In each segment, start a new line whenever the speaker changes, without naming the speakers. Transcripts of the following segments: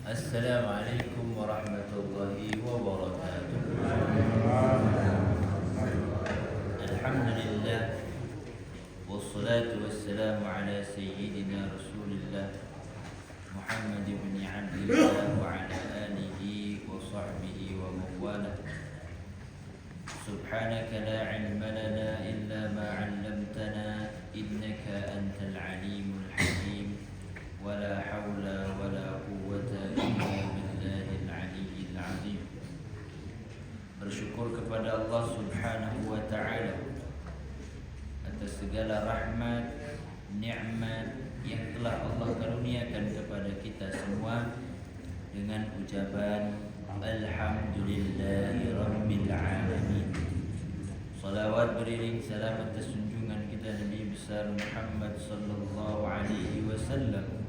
Assalamualaikum warahmatullahi wabarakatuh. Alhamdulillah, wassalatu wassalamu ala sayyidina Rasulillah Muhammad ibn Abdillah wa ala alihi wa sahbihi wa mawalah. Subhanaka la ilma lana illa ma 'allamtana innaka antal alimul hakim. ولا حول ولا قوة إلا بالله العلي العظيم. Bersyukur kepada Allah Subhanahu wa taala atas segala rahmat, nikmat yang telah Allah karuniakan kepada kita semua dengan ucapan Alhamdulillahi Rabbil Alamin. Salawat beriring salam atas junjungan kita Nabi besar Muhammad sallallahu alaihi wasallam.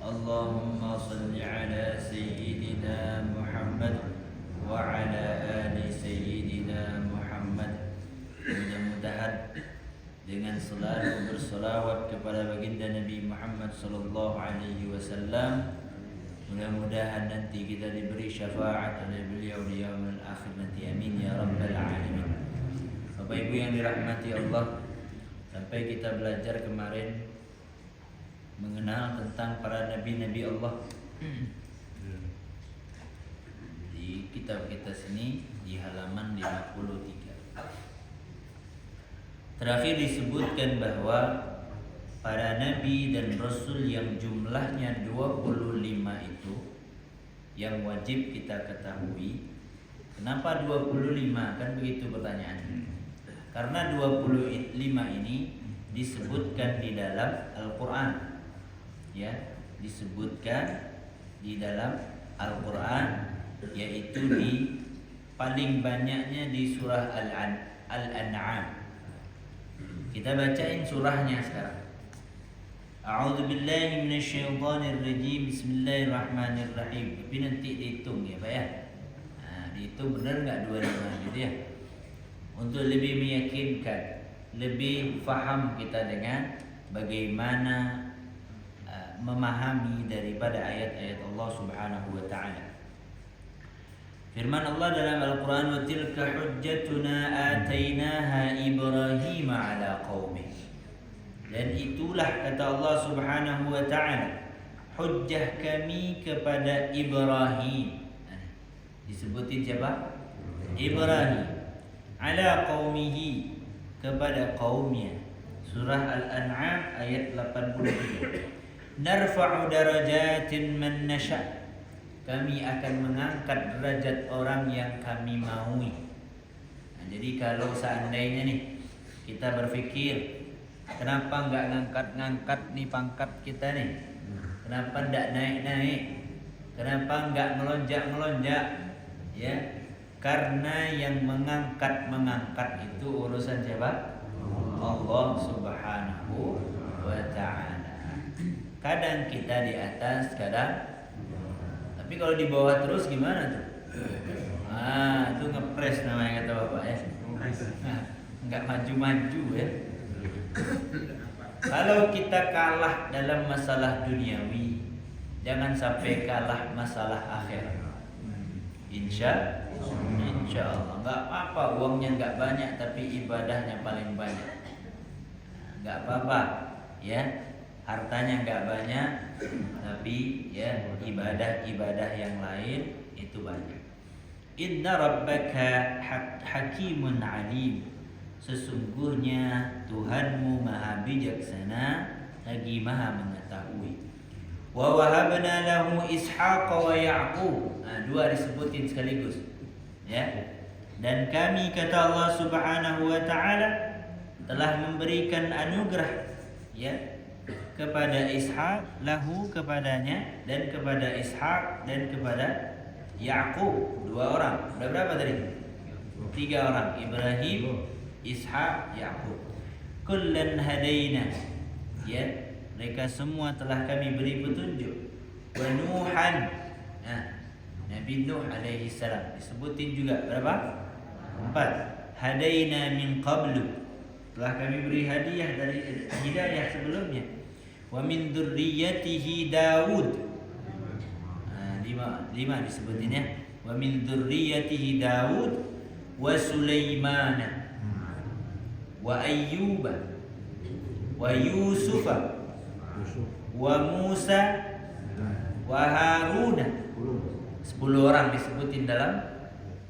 Allahumma salli ala Sayyidina Muhammad wa ala ali Sayyidina Muhammad. Mudah-mudahan dengan selalu berselawat kepada baginda Nabi Muhammad sallallahu alaihi wasallam, mudah-mudahan nanti kita diberi syafaat oleh beliau di yaumil akhir nanti. Amin ya rabbal alamin. Bapak Ibu yang dirahmati Allah, sampai kita belajar kemarin mengenal tentang para nabi-nabi Allah di kitab kita sini di halaman 53. Terakhir disebutkan bahwa para nabi dan rasul yang jumlahnya 25 itu yang wajib kita ketahui. Kenapa 25? Kan begitu pertanyaannya. Karena 25 ini disebutkan di dalam Al-Qur'an. Ya, disebutkan di dalam Al-Quran, yaitu di paling banyaknya di surah Al-An'am. Kita bacain surahnya sekarang. A'udzu billahi minasyaitonir rajim. Bismillahirrahmanirrahim. Tapi nanti dihitung ya Pak ya. Nah, dihitung benar enggak 25 gitu ya. Untuk lebih meyakinkan, lebih faham kita dengan bagaimana memahami daripada ayat-ayat Allah Subhanahu wa taala. Firman Allah dalam Al-Qur'an, "Wa tilka hujjatuna atainaha Ibrahim 'ala qaumih." Dan itulah kata Allah Subhanahu wa taala, hujjah kami kepada Ibrahim. Disebutin siapa? Ibrahim. 'Ala qaumihi, kepada kaumnya. Surah Al-An'am ayat 83. Narfa'u darajatin man nasha'. Kami akan mengangkat derajat orang yang kami maui. Nah, jadi kalau seandainya nih kita berpikir, kenapa enggak ngangkat-ngangkat nih pangkat kita nih? Kenapa enggak naik-naik? Kenapa enggak melonjak-melonjak? Ya, karena yang mengangkat itu urusan siapa? Allah Subhanahu wa ta'ala. Kadang kita di atas, kadang. Tapi kalau di bawah terus gimana tuh? Itu ngepres namanya kata Bapak ya. Enggak maju-maju ya. Kalau kita kalah dalam masalah duniawi, jangan sampai kalah masalah akhirat. Insya Allah. Enggak apa-apa uangnya enggak banyak tapi ibadahnya paling banyak. Enggak apa-apa ya. Hartanya enggak banyak tapi ya ibadah-ibadah yang lain itu banyak. Inna rabbaka hakimun alim. Sesungguhnya Tuhanmu maha bijaksana lagi maha mengetahui. Wa wahabna lahu Ishaq wa Ya'qub. Dua disebutin sekaligus. Ya. Dan kami kata Allah Subhanahu wa taala telah memberikan anugerah ya kepada Ishaq, lahu kepadanya, dan kepada Ishaq dan kepada Ya'qub. Dua orang. Udah berapa tadi? 3 orang. Ibrahim, Ishaq, Ya'qub. Kullan hadaina. Ya, mereka semua telah kami beri petunjuk. Wa Nuhan. Nah, Nabi Nuh alaihi salam disebutin juga berapa? 4. Hadaina min qablu. Telah kami beri hadiah dari hidayah sebelumnya. Wa min dzurriyyatihi Daud. lima disebutinnya. Wa min dzurriyyatihi Daud wa Sulaiman wa Ayyuba wa Yusufa wa Musa wa Haruna. 10 orang disebutin dalam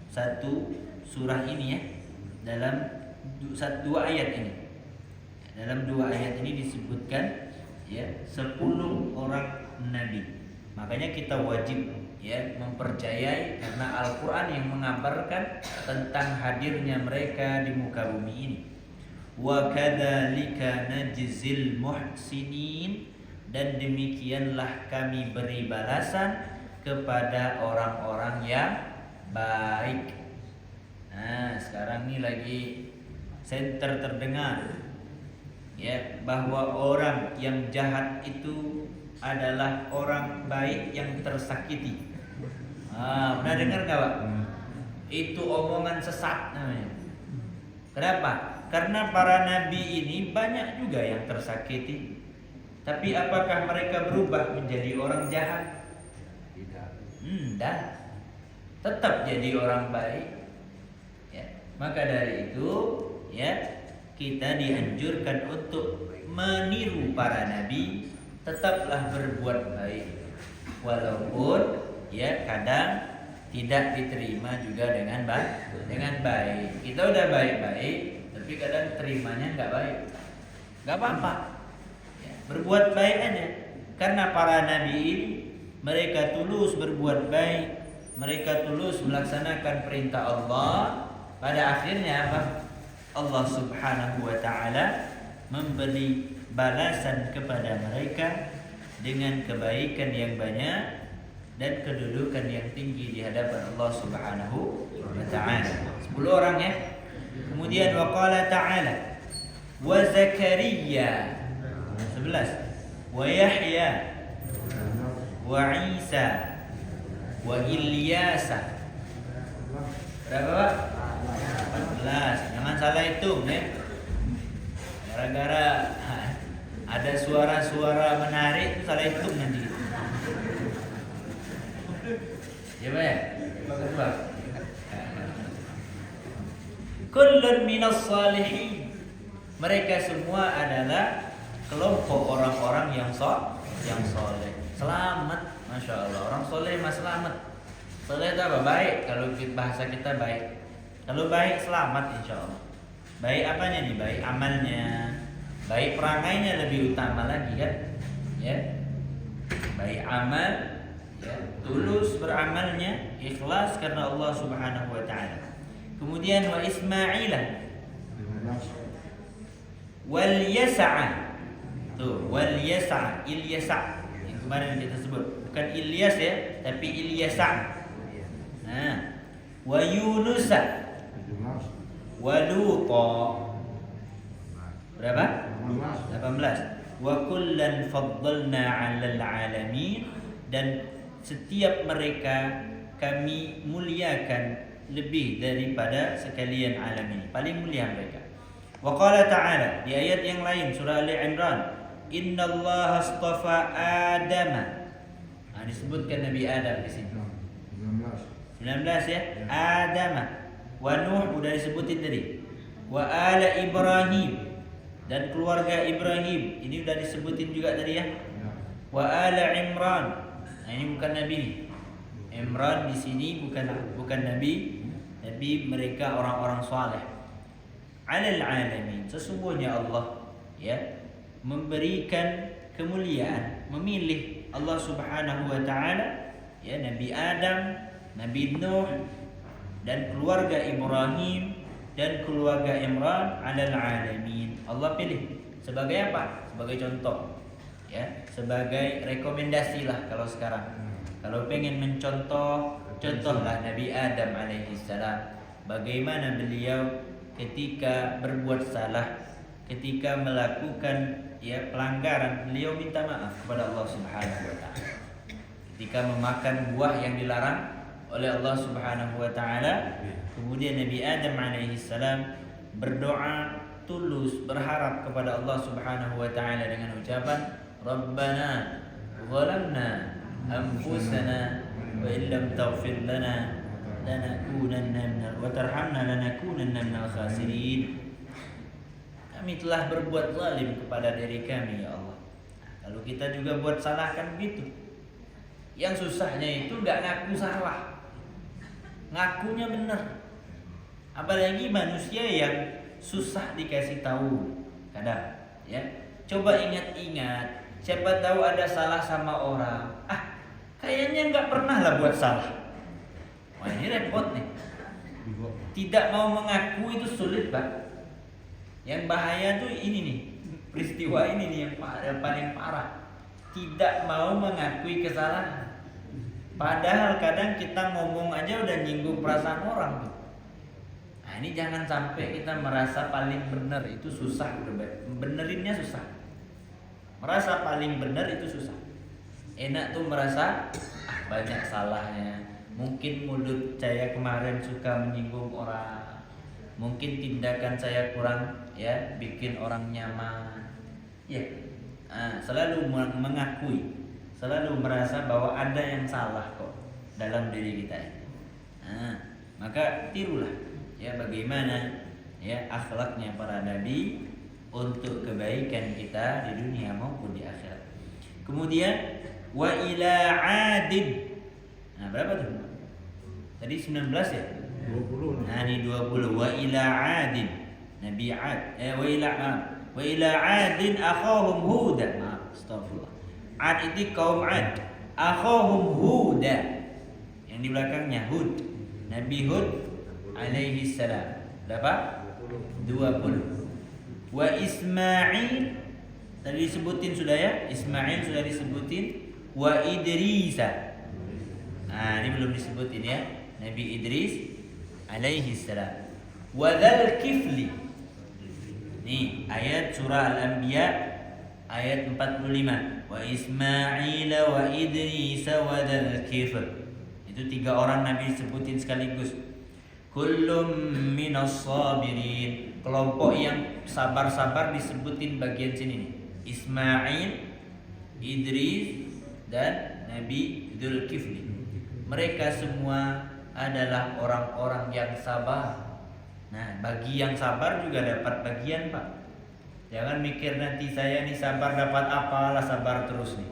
satu surah ini ya. Dalam dua ayat ini. Dalam 2 ayat ini disebutkan ya 10 orang nabi. Makanya kita wajib ya mempercayai karena Al-Qur'an yang mengabarkan tentang hadirnya mereka di muka bumi ini. Wa kadzalika najzil muhsinin, dan demikianlah kami beri balasan kepada orang-orang yang baik. Nah, sekarang ini lagi center terdengar ya bahwa orang yang jahat itu adalah orang baik yang tersakiti. Pernah dengar nggak Pak? Itu omongan sesat namanya. Kenapa? Karena para nabi ini banyak juga yang tersakiti. Tapi apakah mereka berubah menjadi orang jahat? Tidak. Tetap jadi orang baik. Ya. Maka dari itu, ya kita dianjurkan untuk meniru para nabi, tetaplah berbuat baik, walaupun ya kadang tidak diterima juga dengan baik. Kita udah baik-baik, tapi kadang terimanya nggak baik. Nggak apa-apa. Ya, berbuat baik aja. Karena para nabi ini mereka tulus berbuat baik, mereka tulus melaksanakan perintah Allah. Pada akhirnya apa? Allah Subhanahu wa taala memberi balasan kepada mereka dengan kebaikan yang banyak dan kedudukan yang tinggi di hadapan Allah Subhanahu wa taala. 10 orang ya. Kemudian waqala ta'ala wa Zakaria 11 wa Yahya wa Isa wa Ilyasa. Berapa Pak? 14. Jangan salah hitung ya. Gara-gara ada suara-suara menarik itu salah hitung nanti. Ya Pak ya? Bagus Pak. Kullun minas salihin. Mereka semua adalah kelompok orang-orang yang soleh. Selamat, masya Allah. Orang soleh mas selamat. Soleh itu apa? Baik. Kalau bahasa kita baik. Kalau baik selamat insya Allah. Baik apanya nih? Baik amalnya. Baik perangainya lebih utama lagi kan? Ya. Baik amal, ya. Tulus beramalnya, ikhlas karena Allah Subhanahu wa taala. Kemudian wa Ismailah wal Yas'a. Tuh, wal Yas'a, Ilyasa. Kemarin kita sebut bukan Ilyas ya, tapi Ilyasa. Nah, wa Yunus wa Luta. Berapa? 18. Wa kullan faddalna 'alal 'alamin, dan setiap mereka kami muliakan lebih daripada sekalian alamin. Paling mulia mereka. Wa qala ta'ala di ayat yang lain surah Ali Imran, innallaha astafa Adama. Disebutkan Nabi Adam di sini. 19 ya. Adama wa Nuh udah disebutin tadi. Wa ala Ibrahim, dan keluarga Ibrahim. Ini udah disebutin juga tadi ya. Wa ala Imran. Nah, ini bukan nabi nih. Imran di sini bukan nabi, tapi mereka orang-orang saleh. Alal alamin, sesungguhnya Allah ya memberikan kemuliaan, memilih Allah Subhanahu wa taala ya Nabi Adam, Nabi Nuh, dan keluarga Ibrahim dan keluarga Imran alal alamin. Allah pilih sebagai apa? Sebagai contoh ya, sebagai rekomendasi lah kalau sekarang. Kalau pengen mencontoh, contohlah Nabi Adam alaihissalam. Bagaimana beliau ketika berbuat salah, ketika melakukan ya pelanggaran, beliau minta maaf kepada Allah Subhanahu wa taala. Ketika memakan buah yang dilarang oleh Allah Subhanahu wa taala, kemudian Nabi Adam alaihissalam berdoa tulus, berharap kepada Allah Subhanahu wa taala dengan ucapan Rabbana zalamna anfusana in lam taghfir lana wa tarhamna lanakunanna minal khasirin. Kami telah berbuat zalim kepada diri kami, ya Allah. Kalau kita juga buat salah kan begitu. Yang susahnya itu nggak ngaku salah, ngakunya benar. Apalagi manusia yang susah dikasih tahu kadang, ya. Coba ingat-ingat, siapa tahu ada salah sama orang. Kayaknya nggak pernah lah buat salah. Wah, ini repot nih. Tidak mau mengaku itu sulit, Pak. Yang bahaya tuh ini nih, peristiwa ini nih yang paling parah. Tidak mau mengakui kesalahan. Padahal kadang kita ngomong aja udah nyinggung perasaan orang tuh. Nah, ini jangan sampai kita merasa paling benar, itu susah. Benerinnya susah. Merasa paling benar itu susah. Enak tuh merasa banyak salahnya. Mungkin mulut saya kemarin suka menyinggung orang. Mungkin tindakan saya kurang ya bikin orang nyaman. Ya. Selalu mengakui, selalu merasa bahwa ada yang salah kok dalam diri kita. Maka tirulah ya bagaimana ya akhlaknya para nabi untuk kebaikan kita di dunia maupun di akhirat. Kemudian wa ila adin. Nah, berapa tuh? Tadi 19 ya? 20. Nah, ini 20. Wa ila adin. Nabi Ad. Wa ila adin akhahum Huda. Astagfirullah. Ad itu kaum Ad. Akhahum Huda. Yang di belakangnya Hud. Nabi Hud alaihi salam. Berapa? 20. Wa Ismail tadi disebutin sudah ya. Ismail sudah disebutin. Wa Idrisa. Nah, ini belum disebutin ya. Nabi Idris alaihi salam. Wa dzal kifli. Nih ayat surah Al-Anbiya ayat 45. Wa Ismail wa Idris wa dzal kifl. Itu 3 orang Nabi disebutin sekaligus. Kullum minas sabirin. Kelompok yang sabar-sabar disebutin bagian sini nih. Ismail, Idris dan Nabi Dzulkifli. Mereka semua adalah orang-orang yang sabar. Nah, bagi yang sabar juga dapat bagian, Pak. Jangan mikir nanti saya nih sabar dapat apalah sabar terus nih.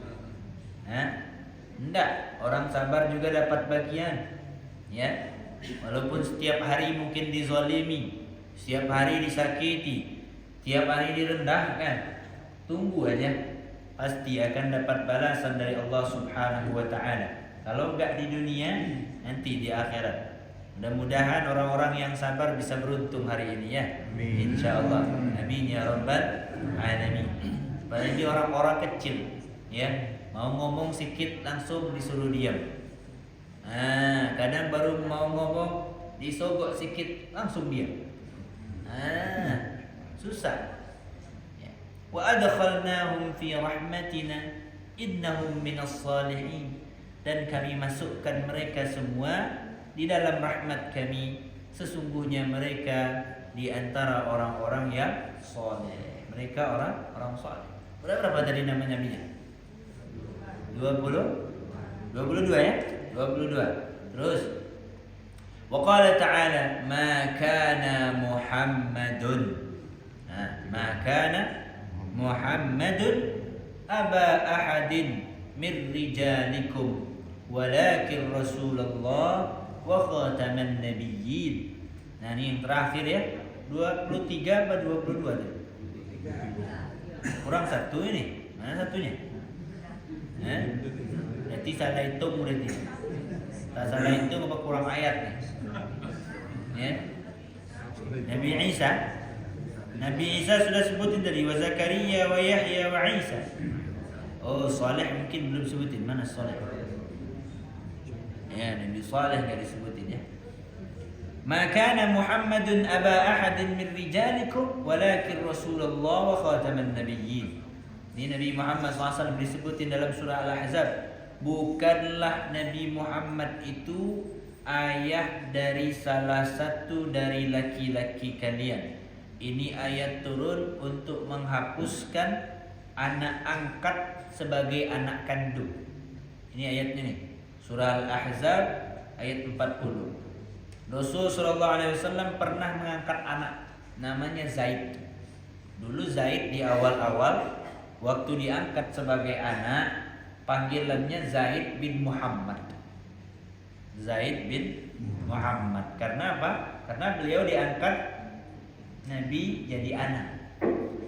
Enggak, orang sabar juga dapat bagian. Ya. Walaupun setiap hari mungkin dizalimi, setiap hari disakiti, setiap hari direndahkan, tunggu aja, pasti akan dapat balasan dari Allah Subhanahu wa taala. Kalau enggak di dunia, nanti di akhirat. Mudah-mudahan orang-orang yang sabar bisa beruntung hari ini ya. Insyaallah. Amin ya rabbal alamin. Apalagi orang-orang kecil ya, mau ngomong sedikit langsung disuruh diam. Kadang baru mau ngomong disogok sedikit langsung diam. Susah. Wa adkhalnahum fi rahmatina innahum minas salihin. Dan kami masukkan mereka semua di dalam rahmat kami. Sesungguhnya mereka di antara orang-orang yang saleh. Mereka orang saleh. Berapa tadi namanya Nabinya? 22 ya? 22. Terus wa qala ta'ala ma kana Muhammadun. Ma kana Muhammadun aba ahadin min rijalikum walakin Rasulullah wa khataman nabiyyin. Nah, ini yang terakhir ya. 23 apa 22 tadi? Kurang satu ini. Mana satunya? Berarti salah hitung murid ini. Tak salah hitung apa kurang ayat nih? Ya. Nabi Isa sudah sebutin tadi, wa Zakaria wa Yahya wa Isa. Oh, Saleh mungkin belum sebutin. Mana Saleh? Ya, Nabi Saleh enggak disebutin ya. Ma kana Muhammadun aba ahadin min rijalikum walakin Rasulullah wa khataman nabiyyin. Ini Nabi Muhammad SAW disebutin dalam surah Al-Ahzab. Bukanlah Nabi Muhammad itu ayah dari salah satu dari laki-laki kalian. Ini ayat turun untuk menghapuskan anak angkat sebagai anak kandung. Ini ayatnya nih. Surah Al-Ahzab ayat 40. Rasul sallallahu alaihi wasallam pernah mengangkat anak namanya Zaid. Dulu Zaid di awal-awal waktu diangkat sebagai anak, panggilannya Zaid bin Muhammad. Zaid bin Muhammad. Karena apa? Karena beliau diangkat Nabi jadi anak.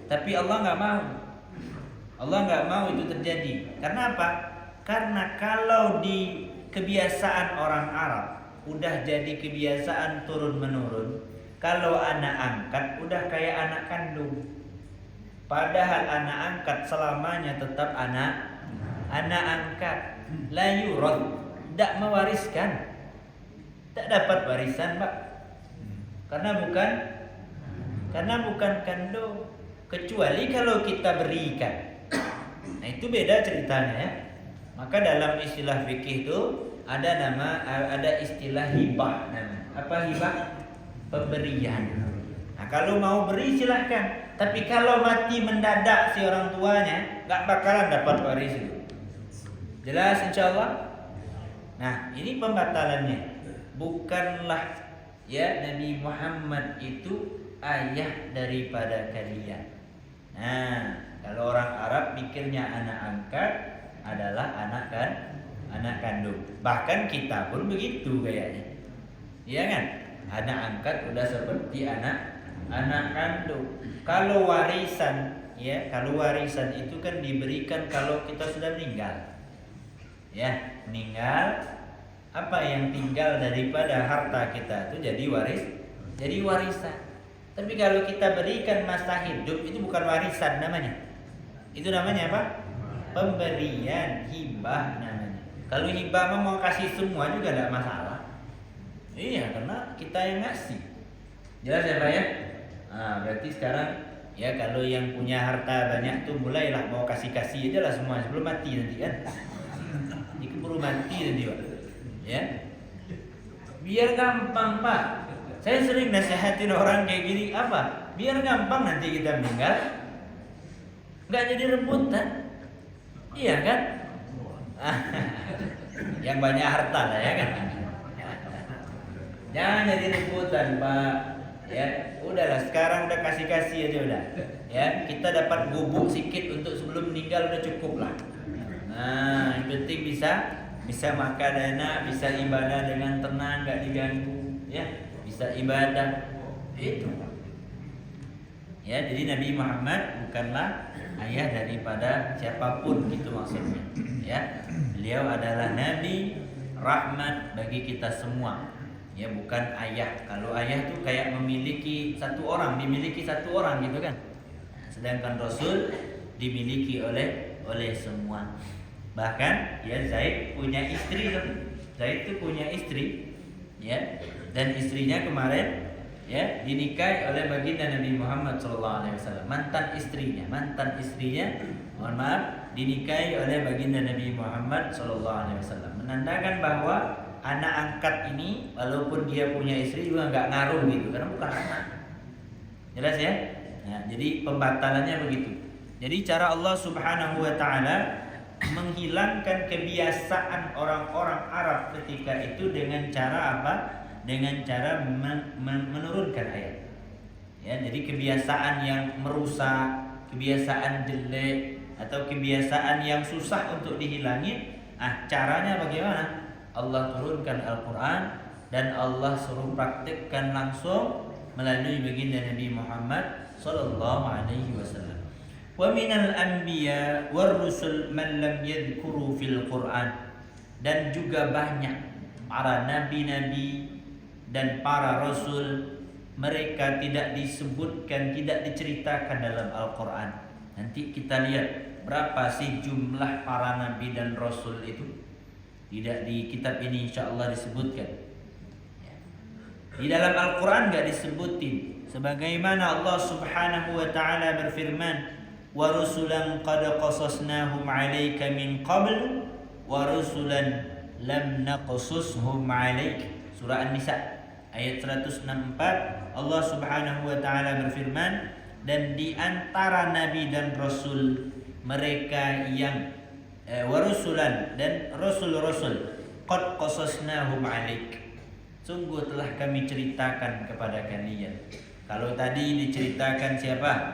Tapi Allah nggak mau. Allah nggak mau itu terjadi. Karena apa? Karena kalau di kebiasaan orang Arab udah jadi kebiasaan turun menurun, kalau anak angkat udah kayak anak kandung. Padahal anak angkat selamanya tetap anak angkat. La yurad, tidak mewariskan, tidak dapat warisan, Pak. Karena bukan kandung. Kecuali kalau kita berikan. Nah, itu beda ceritanya ya. Maka dalam istilah fikih itu ada istilah hibah namanya. Apa hibah? Pemberian. Nah, kalau mau beri silahkan. Tapi kalau mati mendadak si orang tuanya, nggak bakalan dapat waris itu. Jelas insyaallah. Nah, ini pembatalannya. Bukanlah ya Nabi Muhammad itu ayah daripada kalian. Nah, kalau orang Arab mikirnya anak angkat adalah anak kandung. Bahkan kita pun begitu kayaknya. Iya kan? Anak angkat udah seperti anak kandung. Kalau warisan itu kan diberikan kalau kita sudah meninggal. Ya, meninggal, apa yang tinggal daripada harta kita itu jadi warisan. Tapi kalau kita berikan masa hidup itu bukan warisan namanya. Itu namanya apa? Pemberian, hibah namanya. Kalau hibah mau kasih semua juga tidak masalah. Iya, karena kita yang ngasih. Jelas ya Pak ya? Nah, berarti sekarang ya kalau yang punya harta banyak tuh mulailah mau kasih-kasih aja lah semua sebelum mati nanti kan. Ini keburu mati nanti Pak. Ya. Biar gampang Pak. Saya sering nasihatin orang kayak gini apa? Biar gampang nanti kita meninggal. Nggak jadi rebutan. Iya kan? Yang banyak harta lah ya kan. Jangan jadi rebutan Pak. Ya, udahlah sekarang udah kasih-kasih aja udah. Ya, kita dapat gubuk sedikit untuk sebelum meninggal udah cukup lah. Nah, yang penting bisa makan enak, bisa ibadah dengan tenang, nggak diganggu, ya, bisa ibadah itu. Ya, jadi Nabi Muhammad bukanlah ayah daripada siapapun gitu maksudnya. Ya, beliau adalah Nabi rahmat bagi kita semua. Ya, bukan ayah. Kalau ayah tuh kayak dimiliki satu orang gitu kan. Sedangkan Rasul dimiliki oleh semua. Bahkan ya Zaid punya istri loh. Zaid itu punya istri, ya. Dan istrinya kemarin ya dinikahi oleh baginda Nabi Muhammad SAW. Mantan istrinya, mohon maaf, dinikahi oleh baginda Nabi Muhammad SAW. Menandakan bahwa anak angkat ini walaupun dia punya istri juga nggak ngaruh gitu karena bukan anak. Jelas ya? Nah, jadi pembatalannya begitu. Jadi cara Allah Subhanahu wa taala menghilangkan kebiasaan orang-orang Arab ketika itu dengan cara apa? Dengan cara menurunkan ayat. Ya, jadi kebiasaan yang merusak, kebiasaan jelek atau kebiasaan yang susah untuk dihilangin, caranya bagaimana? Allah turunkan Al-Quran dan Allah suruh praktikkan langsung melalui baginda Nabi Muhammad sallallahu alaihi wasallam. Wa minal anbiya war rusul man lam yadhkuru fil Quran, dan juga banyak para nabi-nabi dan para rasul mereka tidak disebutkan, tidak diceritakan dalam Al-Quran. Nanti kita lihat berapa sih jumlah para nabi dan rasul itu. Tidak di kitab ini insyaallah disebutkan. Di dalam Al-Quran gak disebutin. Sebagaimana Allah Subhanahu wa ta'ala berfirman, wa rusulan qad qasasnahum 'alaika min qabl wa rusulan lam naqsushum 'alaik. Surah An-Nisa ayat 164. Allah Subhanahu wa ta'ala berfirman, dan di antara nabi dan rasul mereka yang warusulan dan rasul-rasul qad qasasnahum 'alaik. Sungguh telah kami ceritakan kepada kalian. Kalau tadi diceritakan siapa?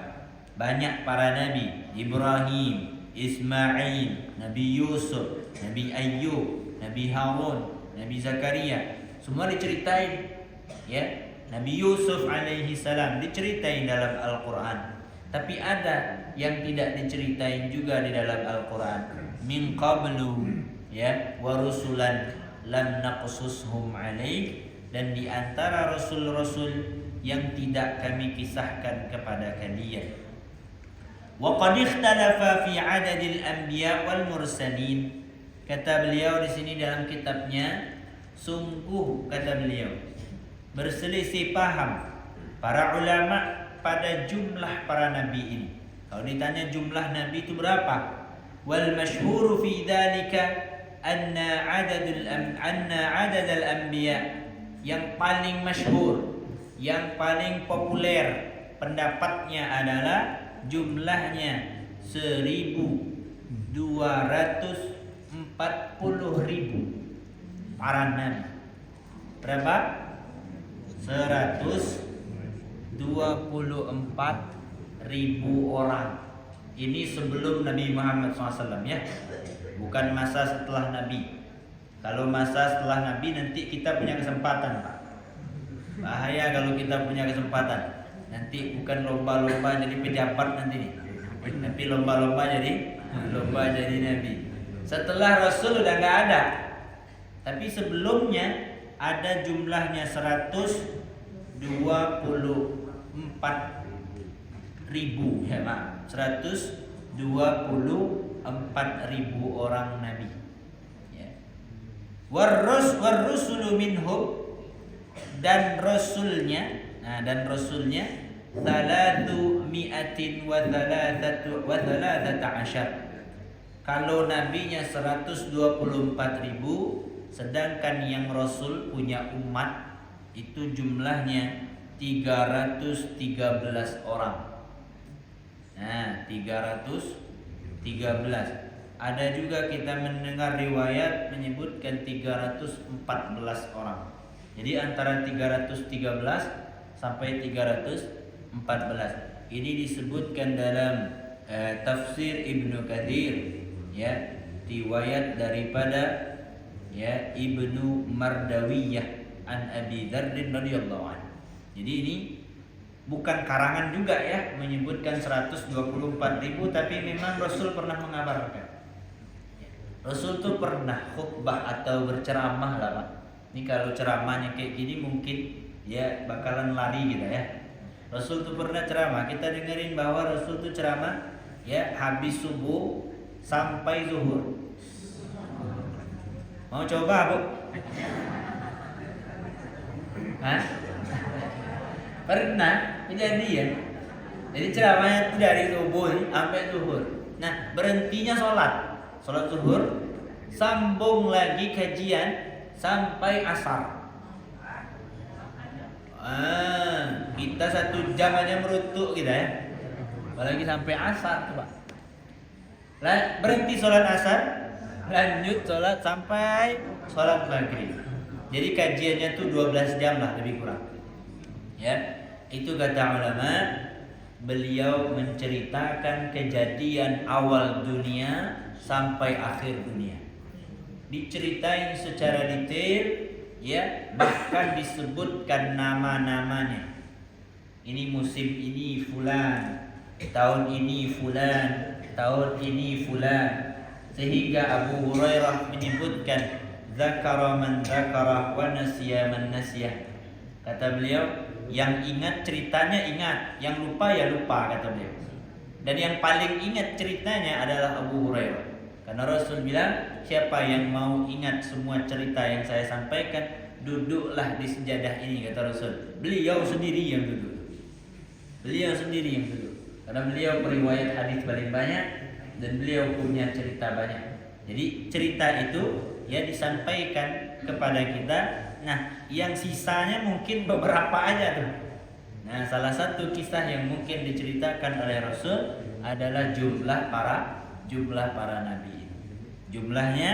Banyak para nabi, Ibrahim, Ismail, Nabi Yusuf, Nabi Ayyub, Nabi Harun, Nabi Zakaria, semua diceritain. Ya, Nabi Yusuf alaihi salam diceritain dalam Al-Quran. Tapi ada yang tidak diceritain juga di dalam Al-Quran. Min qablu, ya, wa rusulan lam naqsushum alaik, dan di antara rasul-rasul yang tidak kami kisahkan kepada kalian. Wa qad ikhtalafa fi 'adadil anbiya wal mursalin. Kata beliau di sini dalam kitabnya, sungguh kata beliau berselisih paham para ulama pada jumlah para nabi ini. Kalau ditanya jumlah nabi itu berapa? Wal masyhur fi dzalika anna 'adadal anbiya, yang paling masyhur, yang paling populer pendapatnya adalah jumlahnya 1.240.000 para nabi. Berapa? 124.000 orang. Ini sebelum Nabi Muhammad SAW, ya, bukan masa setelah Nabi. Kalau masa setelah Nabi nanti kita punya kesempatan, Pak. Bahaya kalau kita punya kesempatan. Nanti bukan lomba-lomba jadi pejabat nanti nih, tapi lomba-lomba jadi Nabi. Setelah Rasul udah nggak ada, tapi sebelumnya ada jumlahnya 124.000, ya Pak, 124.000 orang Nabi. Ya. Warrusulu minhum, dan rasulnya, dan rasulnya 313. Kalau nabinya 124.000, sedangkan yang rasul punya umat itu jumlahnya 313 orang. Nah, 313. Ada juga kita mendengar riwayat menyebutkan 314 orang. Jadi antara 313 sampai 314. Ini disebutkan dalam tafsir Ibnu Katsir, ya, riwayat daripada, ya, Ibnu Mardawiyah an Abi Dzar radhiyallahu anhu. Jadi ini bukan karangan juga, ya, menyebutkan 124.000, tapi memang Rasul pernah mengabarkan. Rasul tuh pernah khutbah atau berceramah lah, Pak. Ini kalau ceramahnya kayak gini mungkin, ya, bakalan lari gitu, ya. Rasul tuh pernah ceramah. Kita dengerin bahwa Rasul tuh ceramah, ya, habis subuh sampai zuhur. Mau coba, Bu? Hah? Pernah kejadian. Jadi ceramahnya itu dari subuh sampai zuhur. Nah, berhentinya sholat zuhur, sambung lagi kajian sampai asar. Kita 1 jam aja merutuk kita, ya. Apalagi sampai asar, coba. Berhenti sholat asar, lanjut sholat sampai sholat maghrib. Jadi kajiannya tuh 12 jam lah, lebih kurang. Ya, itu kata ulama. Beliau menceritakan kejadian awal dunia sampai akhir dunia. Diceritain secara detail, ya, bahkan disebutkan nama-namanya. Ini musim ini fulan, tahun ini fulan, tahun ini fulan. Sehingga Abu Hurairah menyebutkan zakara man zakara wa nasiya man nasiya. Kata beliau, yang ingat ceritanya ingat, yang lupa ya lupa, kata beliau. Dan yang paling ingat ceritanya adalah Abu Hurairah. Karena Rasul bilang, siapa yang mau ingat semua cerita yang saya sampaikan, duduklah di sejadah ini, kata Rasul. Beliau sendiri yang duduk. Beliau sendiri yang duduk. Karena beliau periwayat hadis paling banyak dan beliau punya cerita banyak. Jadi cerita itu, ya, disampaikan kepada kita. Nah, yang sisanya mungkin beberapa aja tuh. Nah, salah satu kisah yang mungkin diceritakan oleh Rasul adalah jumlah para nabi. Jumlahnya,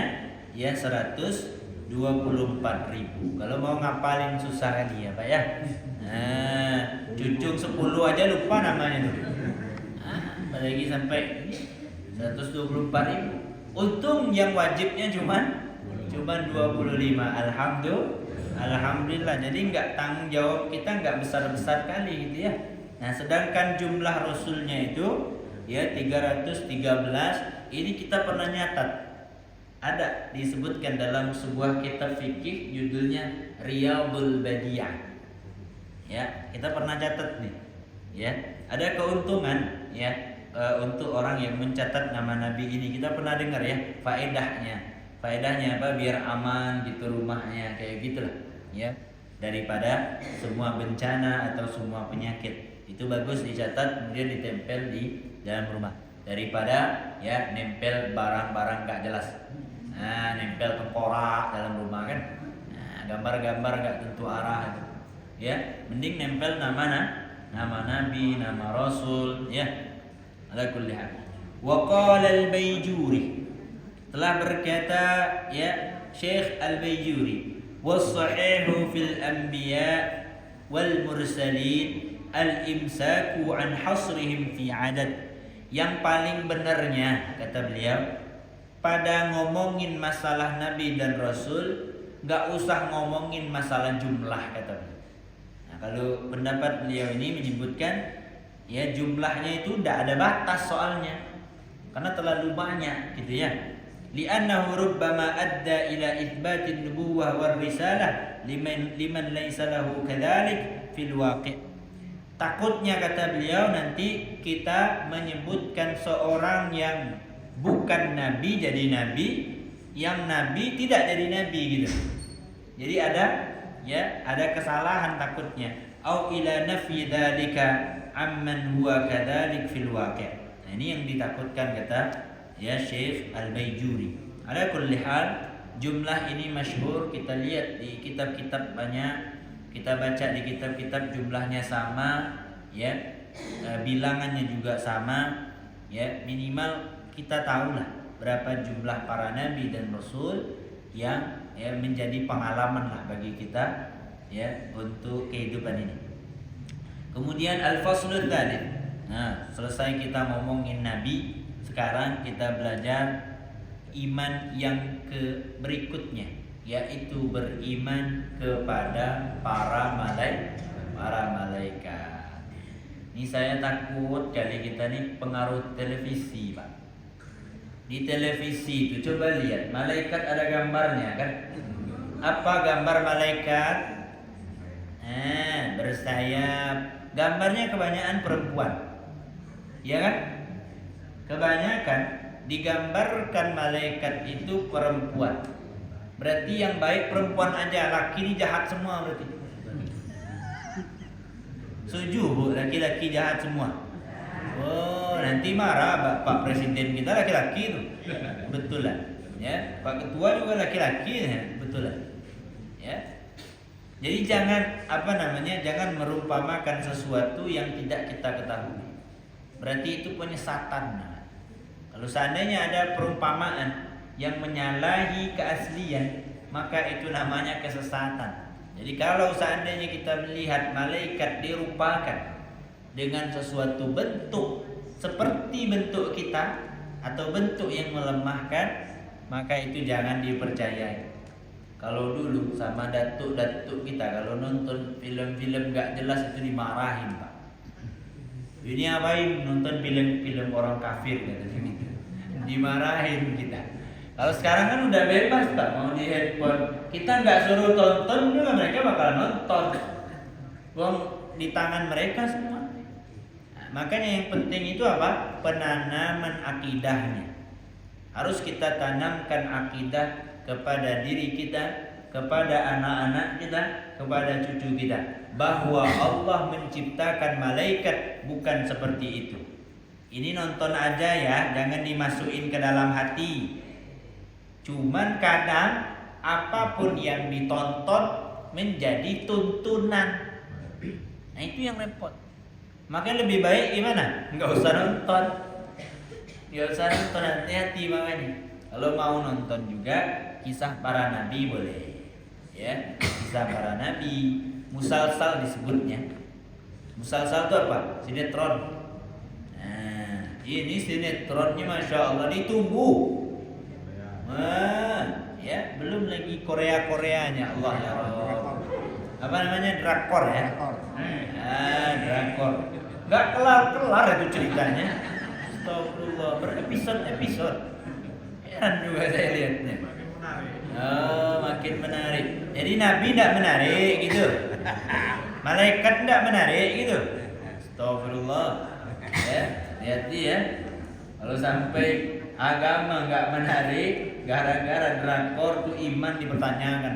ya, 124.000. 24.000. Kalau mau ngapalin susah kali ya Pak ya. Nah, cucung 10 aja lupa namanya tuh. Apalagi sampai 124.000. Untung yang wajibnya cuman 25. Alhamdulillah. Jadi nggak tanggung jawab kita nggak besar-besar kali gitu ya. Nah, sedangkan jumlah rasulnya itu ya 313. Ini kita pernah nyatat. Ada disebutkan dalam sebuah kitab fikih judulnya Riyadhul Badiyah. Ya, kita pernah catat nih. Ya, ada keuntungan ya untuk orang yang mencatat nama Nabi ini. Kita pernah dengar ya faedahnya apa, biar aman gitu rumahnya kayak gitulah ya, daripada semua bencana atau semua penyakit. Itu bagus dicatat kemudian ditempel di dalam rumah daripada ya nempel barang-barang gak jelas. Nah, nempel tengkorak dalam rumah kan. Nah, gambar-gambar gak tentu arah itu. Ya, mending nempel nama Nabi, nama Rasul ya. Ala kulli hal. Wa qala al-Baijuri, telah berkata ya Syekh Al-Baijuri, was-sahihu fil anbiya wal mursalin al-imsaku an hasrihim fi adad. Yang paling benarnya kata beliau pada ngomongin masalah Nabi dan Rasul nggak usah ngomongin masalah jumlah kata beliau. Nah, kalau pendapat beliau ini menyebutkan ya jumlahnya itu tidak ada batas soalnya karena terlalu banyak gitu ya. Li'annahu rubbama adda ila itsbatin nubuwah war risalah liman laysa lahu kadzalik fil waqi'. Takutnya kata beliau nanti kita menyebutkan seorang yang bukan nabi jadi nabi, yang nabi tidak jadi nabi gitu. Jadi ada kesalahan takutnya. Au ila nafyi dzalika amman huwa kadzalik fil waqi'. Nah, ini yang ditakutkan kata ya Syekh Al-Baijuri. Ala kulli hal, jumlah ini masyhur, kita lihat di kitab-kitab banyak, kita baca di kitab-kitab jumlahnya sama ya, bilangannya juga sama ya, minimal kita tahulah berapa jumlah para nabi dan rasul yang ya menjadi pengalaman lah bagi kita ya untuk kehidupan ini. Kemudian al-faslul tsalits. Nah, selesai kita ngomongin nabi, sekarang kita belajar iman yang berikutnya, yaitu beriman kepada para malaikat. Ini saya takut kali kita nih pengaruh televisi, Pak. Di televisi itu coba lihat, malaikat ada gambarnya kan? Apa gambar malaikat? Bersayap. Gambarnya kebanyakan perempuan. Ya kan? Kebanyakan digambarkan malaikat itu perempuan. Berarti yang baik perempuan aja, laki ini jahat semua berarti. Setuju, laki-laki jahat semua. Oh, nanti marah Pak Presiden kita laki-laki itu. Betul lah. Ya, Pak Ketua juga laki-laki ya, betul lah. Ya. Jadi jangan jangan merumpamakan sesuatu yang tidak kita ketahui. Berarti itu penyesatan. Kalau seandainya ada perumpamaan yang menyalahi keaslian, maka itu namanya kesesatan. Jadi kalau seandainya kita melihat malaikat dirupakan dengan sesuatu bentuk seperti bentuk kita atau bentuk yang melemahkan, maka itu jangan dipercayai. Kalau dulu sama datuk-datuk kita kalau nonton film-film gak jelas itu dimarahin, Pak. Ini apain nonton film-film orang kafir katanya gitu. Dimarahin kita. Kalau sekarang kan udah bebas, Pak, mau di handphone. Kita nggak suruh tonton juga mereka bakal nonton. Uang di tangan mereka semua. Nah, makanya yang penting itu apa? Penanaman akidahnya. Harus kita tanamkan akidah kepada diri kita, kepada anak-anak kita, kepada cucu kita, bahwa Allah menciptakan malaikat bukan seperti itu. Ini nonton aja ya, jangan dimasukin ke dalam hati. Cuman kadang apapun yang ditonton menjadi tuntunan. Nah, itu yang repot. Makanya lebih baik gimana? Nggak usah nonton. Nggak usah nonton, hati-hati makanya. Kalau mau nonton juga, kisah para nabi boleh. Ya, kisah para nabi, musalsal disebutnya. Musalsal itu apa? Sinetron. Nah, ini sinetronnya Masya Allah ditunggu. Ya, belum lagi Korea-Koreanya Allah ya Allah. Apa namanya? Drakor ya? Drakor. Gak kelar-kelar itu ceritanya. Astagfirullah, berepisode-episode. Heran juga saya lihatnya. Oh, makin menarik. Jadi Nabi tidak menarik gitu. Malaikat tidak menarik gitu. Astagfirullah. Ya, hati ya. Kalau sampai agama nggak menarik, gara-gara drakor tuh iman dipertanyakan.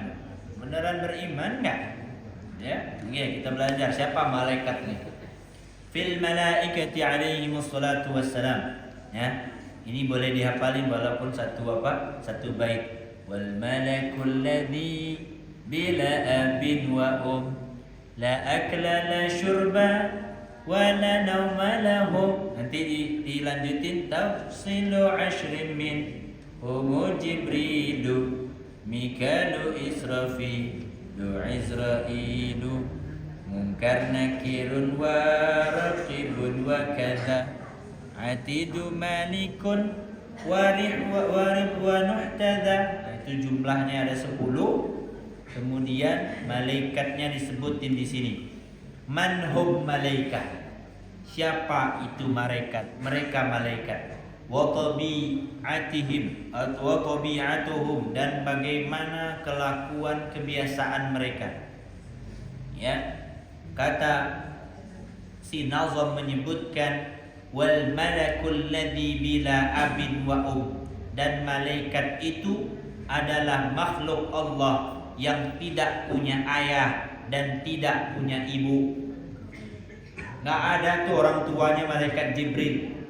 Beneran beriman nggak? Ya, oke, kita belajar siapa malaikat nih. Fil malaikati alaihi wassalatu wassalam. Ya, ini boleh dihafalin walaupun satu bait. Wal malakul ladzi bila abin wa la akla la syurba wala nauma lahum. Nanti dilanjutin tafsilu ashrin min humu jibrilu mikalu israfilu izrailu munkar nakirun wa raqibun wa kadha atidu malikun warih wa nuhtada. Itu jumlahnya ada 10. Kemudian malaikatnya disebutin di sini. Manhum malaikat. Siapa itu malaikat? Mereka malaikat. Wa tabi'atihim atau tabi'atuhum, dan bagaimana kelakuan kebiasaan mereka. Ya. Kata si Nazam menyebutkan wal malakul ladzi bila abin wa dan malaikat itu adalah makhluk Allah yang tidak punya ayah dan tidak punya ibu. Nggak ada tuh orang tuanya malaikat Jibril.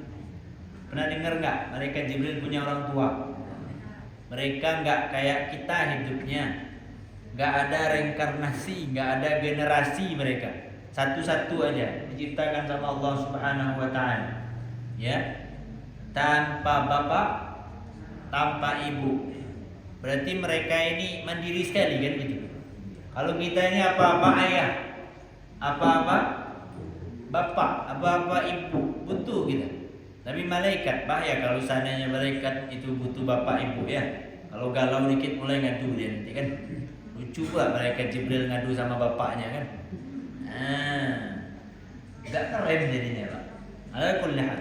Pernah dengar nggak malaikat Jibril punya orang tua? Mereka nggak kayak kita hidupnya. Nggak ada reinkarnasi, nggak ada generasi mereka. Satu-satu aja diciptakan sama Allah Subhanahu wa Ta'ala. Ya, tanpa bapak, tanpa ibu. Berarti mereka ini mandiri sekali kan gitu. Kalau kita ini apa-apa ayah, apa-apa bapak, apa-apa ibu, butuh kita. Tapi malaikat bahaya kalau seandainya malaikat itu butuh bapak ibu ya. Kalau galau dikit mulai ngadu dia nanti kan. Lucu pula malaikat Jibril ngadu sama bapaknya kan. Enggak keren jadinya Pak. Ala kulli hal.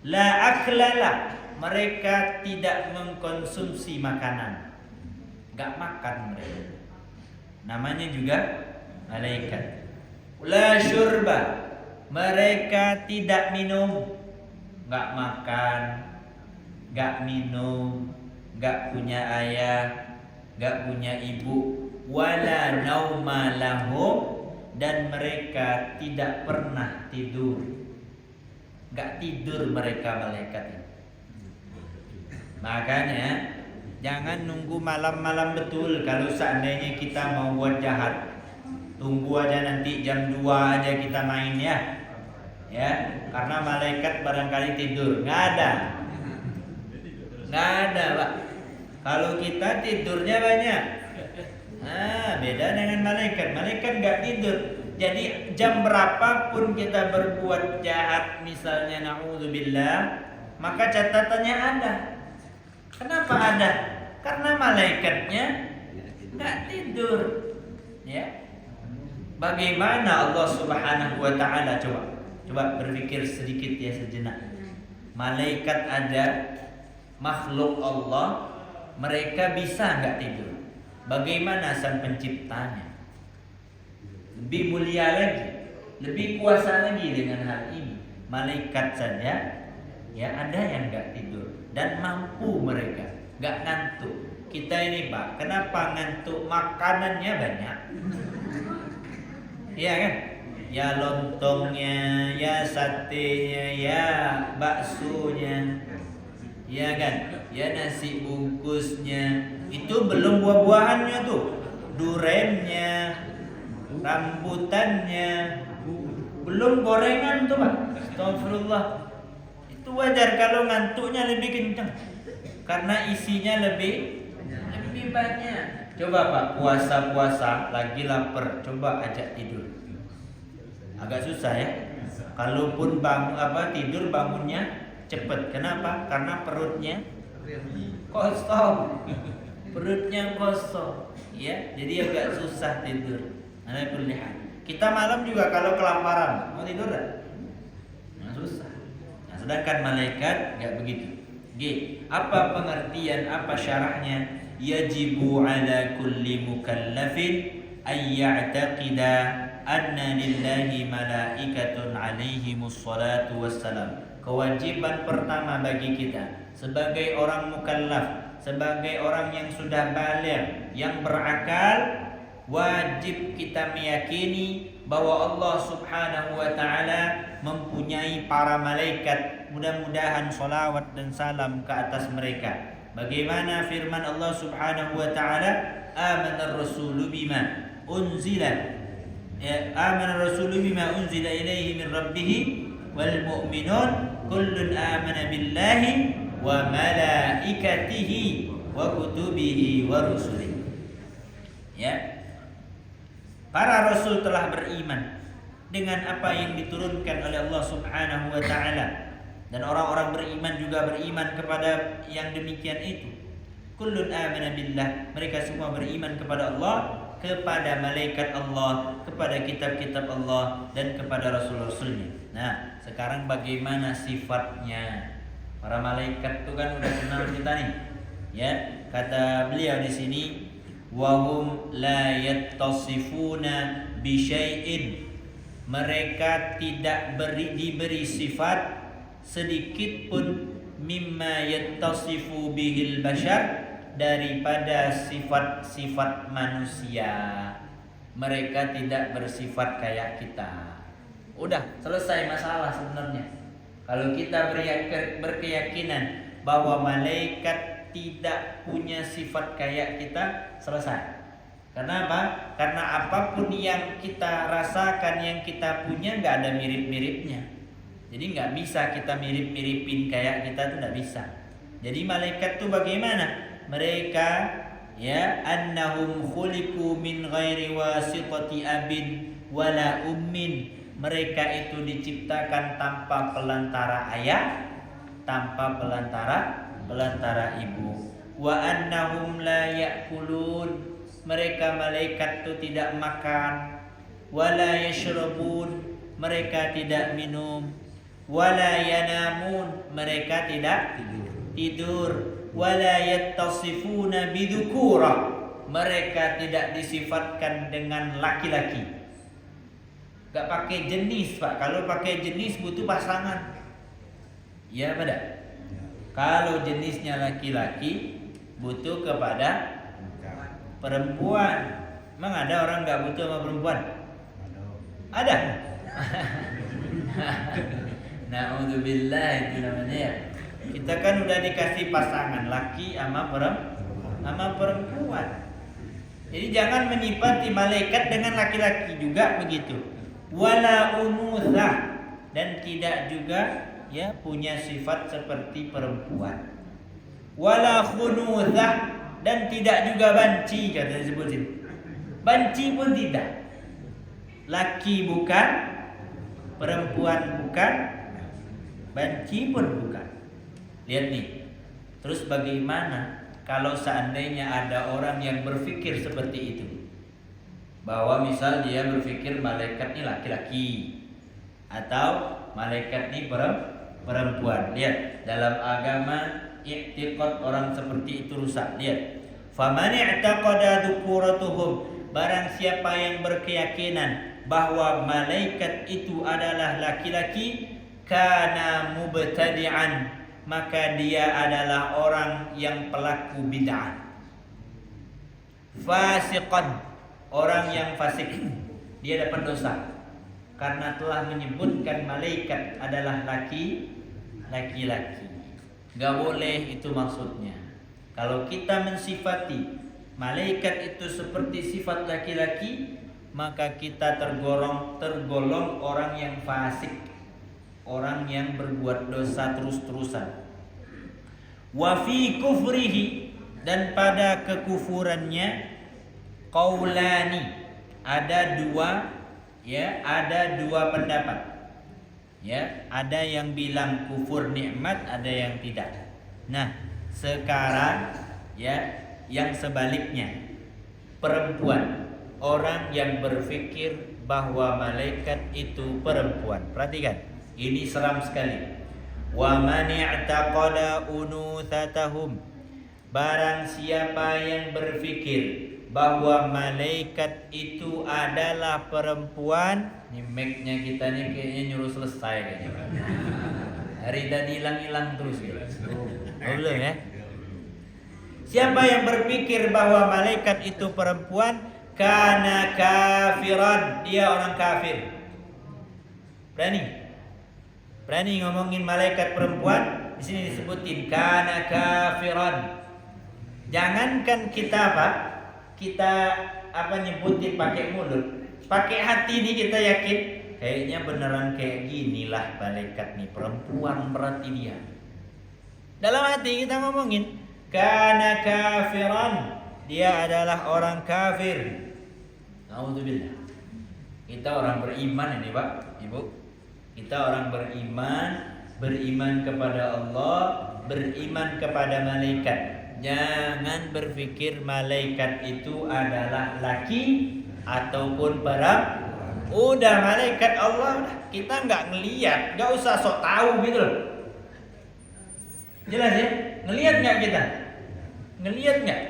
La aklala, mereka tidak mengkonsumsi makanan. Enggak makan mereka. Namanya juga malaikat. La syurba, mereka tidak minum. Enggak makan, enggak minum, enggak punya ayah, enggak punya ibu. Wala nauma lahum, dan mereka tidak pernah tidur. Enggak tidur mereka malaikat ini. Makanya jangan nunggu malam-malam betul kalau seandainya kita mau buat jahat. Tunggu aja nanti jam 2 aja kita main ya. Ya, karena malaikat barangkali tidur. Enggak ada. Enggak ada, Pak. Kalau kita tidurnya banyak. Beda dengan malaikat. Malaikat enggak tidur. Jadi jam berapapun kita berbuat jahat, misalnya na'udzubillah, maka catatannya ada. Kenapa ada? Karena malaikatnya nggak tidur. Ya. Bagaimana Allah Subhanahu wa Ta'ala, coba berpikir sedikit ya sejenak. Malaikat ada, makhluk Allah, mereka bisa nggak tidur? Bagaimana sang penciptanya? Lebih mulia lagi, lebih kuasa lagi dengan hal ini. Malaikat saja ya ada yang nggak tidur dan mampu mereka, nggak ngantuk. Kita ini Pak, kenapa ngantuk? Makanannya banyak. Iya kan? Ya lontongnya, ya satenya, ya baksonya, ya kan? Ya nasi bungkusnya. Itu belum buah-buahannya tuh, durennya, rambutannya, belum gorengan tuh Pak. Astagfirullah. Itu wajar kalau ngantuknya lebih kencang karena isinya lebih lebih banyak. Coba Pak, puasa-puasa lagi lapar, coba ajak tidur. Agak susah ya. Kalaupun tidur bangunnya cepet. Kenapa? Karena perutnya kosong. Perutnya kosong, ya. Jadi agak susah tidur. Ala kulli hal. Kita malam juga kalau kelaparan, mau tidur enggak? Nah, susah. Nah, sedangkan malaikat enggak begitu. G. Apa pengertian, apa syarahnya? Yajibu ala kulli mukallafin ay ya'taqida anna lillahi malaikatun alaihimus salatu wassalam. Kewajiban pertama bagi kita sebagai orang mukallaf, sebagai orang yang sudah baligh, yang berakal, wajib kita meyakini bahwa Allah Subhanahu wa taala mempunyai para malaikat. Mudah-mudahan salawat dan salam ke atas mereka. Bagaimana firman Allah Subhanahu wa taala, amanar rasulu bima unzila amanar rasulu bima unzila ilaihi min rabbih wal mu'minun kullun amana billahi wa malaikatihi wa kutubihi wa rusulihi. Ya. Para rasul telah beriman dengan apa yang diturunkan oleh Allah Subhanahu wa taala, dan orang-orang beriman juga beriman kepada yang demikian itu. Kullun amana billah, mereka semua beriman kepada Allah, kepada malaikat Allah, kepada kitab-kitab Allah, dan kepada rasul-rasulnya. Nah, sekarang bagaimana sifatnya? Para malaikat itu kan udah kenal kita nih. Ya, kata beliau di sini, wahum la yattasifuna bi syai'in. Mereka tidak diberi sifat sedikit pun mimma yattasifu bihil bashar, daripada sifat-sifat manusia. Mereka tidak bersifat kayak kita. Udah selesai masalah sebenarnya. Kalau kita berkeyakinan bahwa malaikat tidak punya sifat kayak kita, selesai. Karena apa? Karena apapun yang kita rasakan, yang kita punya, nggak ada mirip-miripnya. Jadi nggak bisa kita mirip-miripin kayak kita tuh, nggak bisa. Jadi malaikat tuh bagaimana? Mereka ya annahum khuliqu min ghairi wasitati abin wala ummin. Mereka itu diciptakan tanpa pelantara ayah, tanpa pelantara ibu. Wa annahum la ya'kulun. Mereka malaikat itu tidak makan. Wala yashrabun. Mereka tidak minum. Wala yanamun. Mereka tidak tidur. Wala yattasifuna bidhukura. Mereka tidak disifatkan dengan laki-laki. Gak pakai jenis, Pak. Kalau pakai jenis butuh pasangan. Ya, pada. Kalau jenisnya laki-laki butuh kepada perempuan. Emang ada orang nggak butuh sama perempuan? Ada. Na'udzubillah, itu namanya ya. Kita kan udah dikasih pasangan laki sama perempuan. Jadi jangan menyifati malaikat dengan laki-laki juga begitu. Wala unuthah, dan tidak juga ya punya sifat seperti perempuan. Wala khunuthah, dan tidak juga banci, kata disebut sini. Banci pun tidak. Laki bukan, perempuan bukan, banci pun bukan. Lihat nih. Terus bagaimana kalau seandainya ada orang yang berpikir seperti itu? Bahwa misal dia berpikir malaikat ini laki-laki atau malaikat ini perempuan. Lihat, dalam agama i'tiqad orang seperti itu rusak. Lihat, faman i'taqada dzukuratuhum, barang siapa yang berkeyakinan bahwa malaikat itu adalah laki-laki, kana mubtadi'an, maka dia adalah orang yang pelaku bid'ah. Fasiqan, orang yang fasik, dia dapat dosa karena telah menyebutkan malaikat adalah laki-laki. Gak boleh itu maksudnya. Kalau kita mensifati malaikat itu seperti sifat laki-laki, maka kita tergolong orang yang fasik, orang yang berbuat dosa terus-terusan. Wa fi kufrihi, Dan pada kekufurannya qaulani, ada dua pendapat. Ya, ada yang bilang kufur nikmat, ada yang tidak. Nah, sekarang ya yang sebaliknya, perempuan, orang yang berpikir bahwa malaikat itu perempuan. Perhatikan, ini seram sekali. Wa man i'taqada unutsatahum, barang siapa yang berpikir bahwa malaikat itu adalah perempuan. Ini mic-nya kita nih kayaknya nyuruh selesai kayaknya. Hari tadi hilang-hilang terus gitu. Belum ya? Siapa yang berpikir bahwa malaikat itu perempuan, kana kafiran, dia orang kafir. Berani ngomongin malaikat perempuan, di sini disebutin kana kafiran. Jangankan kita nyebutin pakai mulut, pakai hati nih kita yakin kayaknya beneran kayak ginilah malaikat nih perempuan, berarti dia. Dalam hati kita ngomongin kana kafiran, dia adalah orang kafir. Alhamdulillah. Kita orang beriman ini Pak, Ibu. Kita orang beriman kepada Allah, beriman kepada malaikat. Jangan berpikir malaikat itu adalah laki ataupun perempuan. Udah malaikat Allah, kita nggak ngelihat, nggak usah sok tahu gitu loh. Jelas ya? Ngelihat nggak kita? Ngelihat nggak?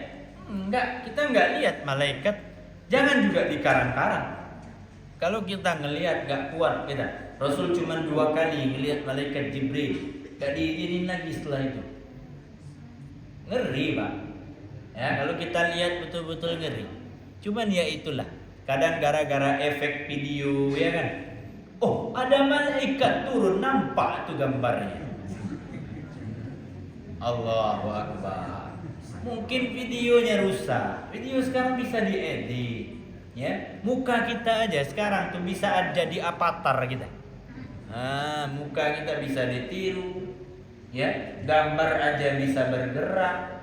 Enggak, kita nggak lihat malaikat. Jangan juga dikarang-karang. Kalau kita ngelihat nggak kuat kita. Rasul cuma 2 kali ngelihat malaikat Jibril, nggak diizinin lagi setelah itu. Ngeri Pak. Ya, kalau kita lihat betul-betul ngeri. Cuman ya itulah. Kadang gara-gara efek video ya kan. Oh, ada malaikat turun, nampak tuh gambarnya. Allahu Akbar. Mungkin videonya rusak. Video sekarang bisa diedit. Ya, muka kita aja sekarang tuh bisa jadi avatar kita. Nah, muka kita bisa ditiru. Ya, gambar aja bisa bergerak.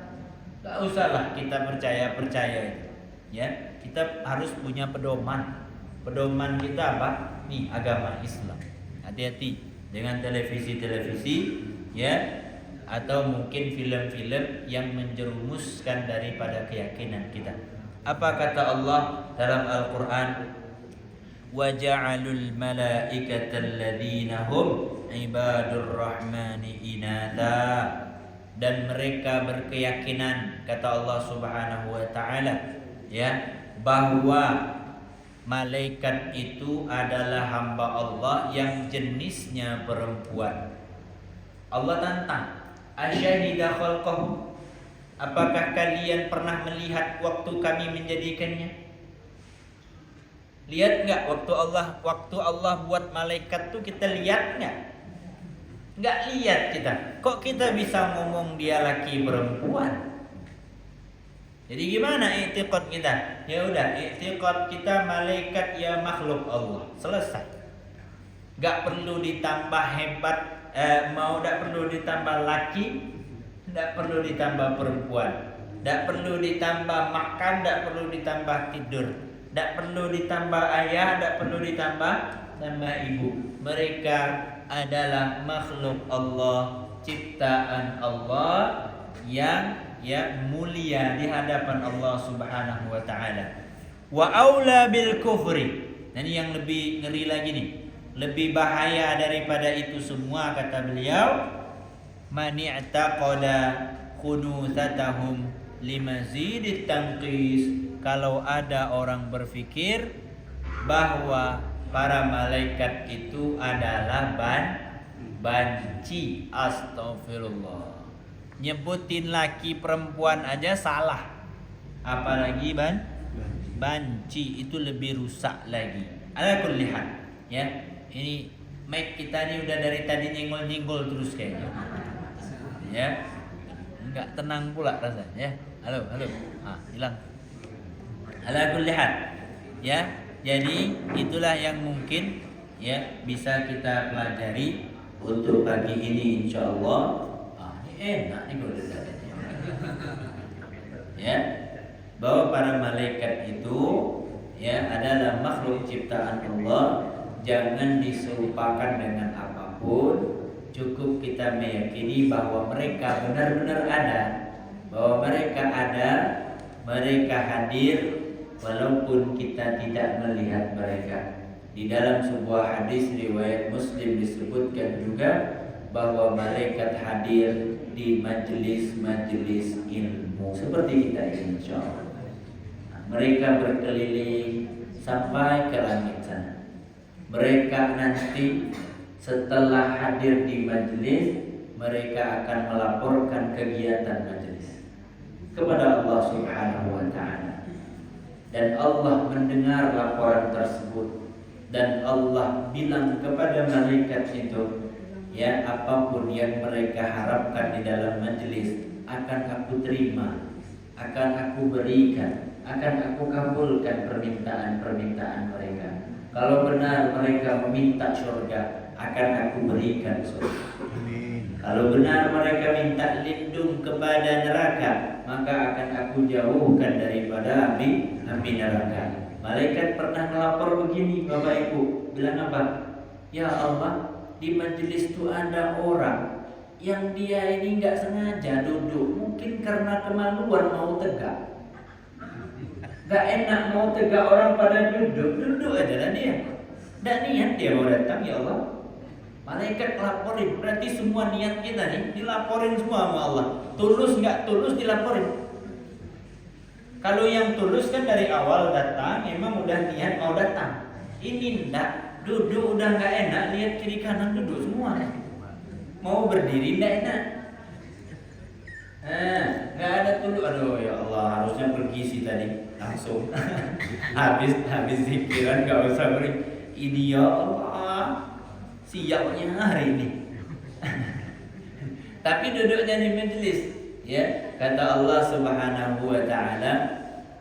Gak usahlah kita percaya itu. Ya, kita harus punya pedoman. Pedoman kita apa? Nih, agama Islam. Hati-hati dengan televisi, ya, atau mungkin film-film yang menjerumuskan daripada keyakinan kita. Apa kata Allah dalam Al-Qur'an? Wa ja'alul malaikata alladziina hum ibadur rahmani inatha, dan mereka berkeyakinan, kata Allah Subhanahu wa taala, ya, bahwa malaikat itu adalah hamba Allah yang jenisnya perempuan. Allah tantang, asyhida khalqahu, apakah kalian pernah melihat waktu kami menjadikannya? Lihat nggak waktu Allah buat malaikat tuh, kita lihat nggak? Nggak lihat kita. Kok kita bisa ngomong dia laki perempuan? Jadi gimana i'tiqad kita? Ya udah, i'tiqad kita malaikat ya makhluk Allah. Selesai. Nggak perlu ditambah hebat, nggak perlu ditambah laki, nggak perlu ditambah perempuan, nggak perlu ditambah makan, nggak perlu ditambah tidur, nggak perlu ditambah ayah, nggak perlu ditambah ibu. Mereka adalah makhluk Allah, ciptaan Allah yang mulia di hadapan Allah Subhanahu wa taala. Wa aula bil kufri. Dan yang lebih ngeri lagi nih, lebih bahaya daripada itu semua, kata beliau, man i'taqada khunutsatahum limazidit tanqis. Kalau ada orang berpikir bahwa para malaikat itu adalah banci, astagfirullah. Nyebutin laki perempuan aja salah, apalagi banci, itu lebih rusak lagi. Ala kulli hal, ya. Ini mic kita nih udah dari tadi nyenggol terus kayaknya. Ya. Enggak tenang pula rasanya, ya. Halo. Hilang. Ala kulli hal. Ya. Jadi itulah yang mungkin ya bisa kita pelajari untuk pagi ini, insyaallah. Ini enak nih kalau ya, bahwa para malaikat itu ya adalah makhluk ciptaan Allah, jangan diserupakan dengan apapun. Cukup kita meyakini bahwa mereka benar-benar ada, bahwa mereka ada, mereka hadir walaupun kita tidak melihat mereka. Di dalam sebuah hadis riwayat Muslim disebutkan juga bahwa malaikat hadir di majelis-majelis ilmu seperti kita ini, insyaallah. Mereka berkeliling sampai ke langit sana. Mereka nanti setelah hadir di majelis, mereka akan melaporkan kegiatan majelis kepada Allah Subhanahu wa taala. Dan Allah mendengar laporan tersebut, dan Allah bilang kepada malaikat itu, ya, apapun yang mereka harapkan di dalam majelis akan aku terima, akan aku berikan, akan aku kabulkan permintaan-permintaan mereka. Kalau benar mereka meminta surga, akan aku berikan surga. Kalau benar mereka minta lindung kepada neraka, maka akan aku jauhkan daripada api neraka. Malaikat pernah melapor begini, Bapak Ibu, bilang apa? Ya Allah, di majelis itu ada orang yang dia ini nggak sengaja duduk, mungkin karena kemaluan mau tegak. Gak enak mau tegak orang pada duduk adalah dia. Nggak niat dia mau datang, ya Allah. Malaikat laporin, berarti semua niat kita nih dilaporin semua sama Allah. Tulus nggak tulus dilaporin. Kalau yang tulus kan dari awal datang, emang udah niat mau datang. Ini ndak, duduk udah nggak enak, lihat kiri kanan duduk semua. Mau berdiri ndak enak. Nggak ada tulus. Aduh ya Allah, harusnya pergi sih tadi langsung. habis zikiran nggak usah beri. Ini ya Allah, siapnya hari ini. Tapi duduknya di majelis, ya, kata Allah Subhanahu wa taala,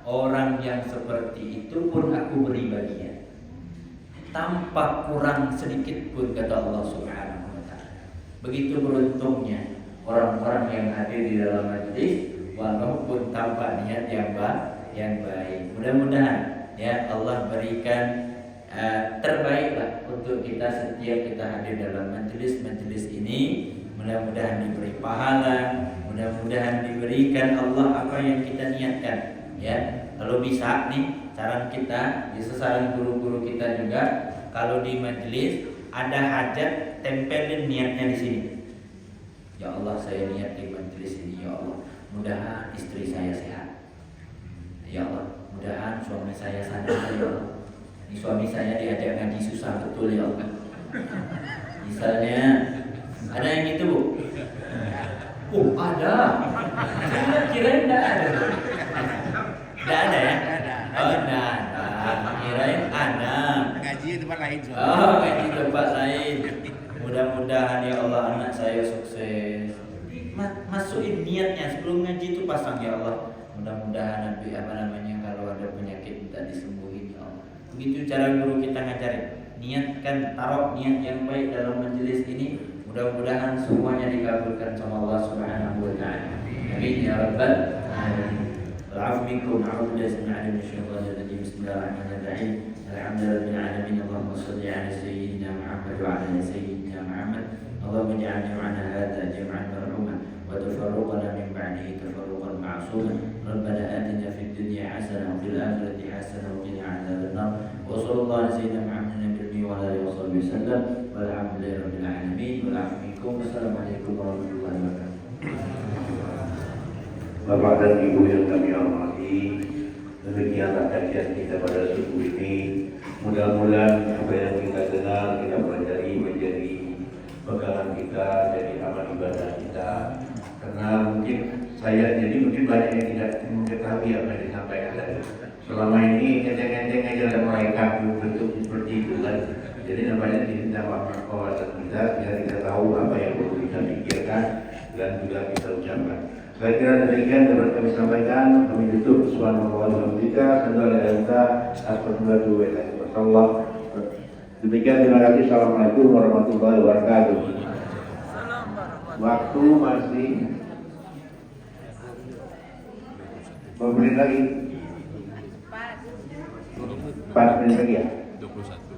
orang yang seperti itu pun aku beri bagian tanpa kurang sedikit pun, kata Allah Subhanahu wa taala. Begitu beruntungnya orang-orang yang hadir di dalam majelis walaupun tanpa niat yang baik. Mudah-mudahan ya Allah berikan terbaiklah untuk kita setiap kita hadir dalam majelis ini. Mudah-mudahan diberi pahala, mudah-mudahan diberikan Allah apa yang kita niatkan, ya. Kalau bisa nih, saran kita, bisa saran guru-guru kita juga, kalau di majelis ada hajat, tempelin niatnya di sini. Ya Allah, saya niat di majelis ini, ya Allah, mudahan istri saya sehat. Ya Allah, mudahan suami saya sadar, ya Allah. Ini suami saya diajak ngaji susah betul, ya Allah. Misalnya ada yang gitu, Bu? Oh, ada. Saya kirain enggak ada. Enggak ada ya? Oh, enggak ada. Kirain ada.
Ngaji tempat lain.
Oh, ngaji tempat lain. Mudah-mudahan ya Allah anak saya sukses. Masukin niatnya sebelum ngaji itu pasang, ya Allah. Mudah-mudahan nanti kalau ada penyakit minta disembuhin, ya Allah. Begitu cara guru kita ngajarin. Niatkan, taruh niat yang baik dalam majelis ini. Mudah-mudahan semuanya dikabulkan sama Allah Subhanahu wa taala. Amin ya rabbal alamin. Wa'af minkum a'udzu billahi minasyaitonir rajim. Bismillahirrahmanirrahim. Alhamdulillahirabbil alamin. Allahumma shalli ala sayyidina Muhammad wa ala ali sayyidina Muhammad. Allahumma ij'al jam'ana hadza jam'an marhuman wa tafarruqana min ba'dihi tafarruqan ma'suman. Rabbana atina fid dunya hasanah wa fil akhirati hasanah wa qina 'adzabannar. Wa sallallahu ala sayyidina Muhammadin nabiyyi wa alihi wa sahbihi wasallam. Walhamdulillahirabbil alamin. Wassalamualaikum warahmatullahi wabarakatuh.
Bapak dan Ibu yang kami hormati, demikianlah kajian kita pada subuh ini. Mudah-mudahan apa yang kita dengar, kita pelajari menjadi pegangan kita, jadi amal ibadah kita. Karena mungkin banyak yang tidak mengetahui apa yang disampaikan tadi. Selama ini ngeceng-ngeceng aja ada malaikat bentuk seperti itu kan. Jadi namanya tidak wawasan kita, biar kita tahu apa yang perlu kita pikirkan dan juga kita ucapkan. Saya kira demikian dapat kami sampaikan. Kami tutup subhanallah walhamdulillah, alhamdulillah, astagfirullah. Demikian, terima kasih. Assalamualaikum warahmatullahi wabarakatuh. Waktu masih Berapa menit lagi? 4 menit lagi ya?
21.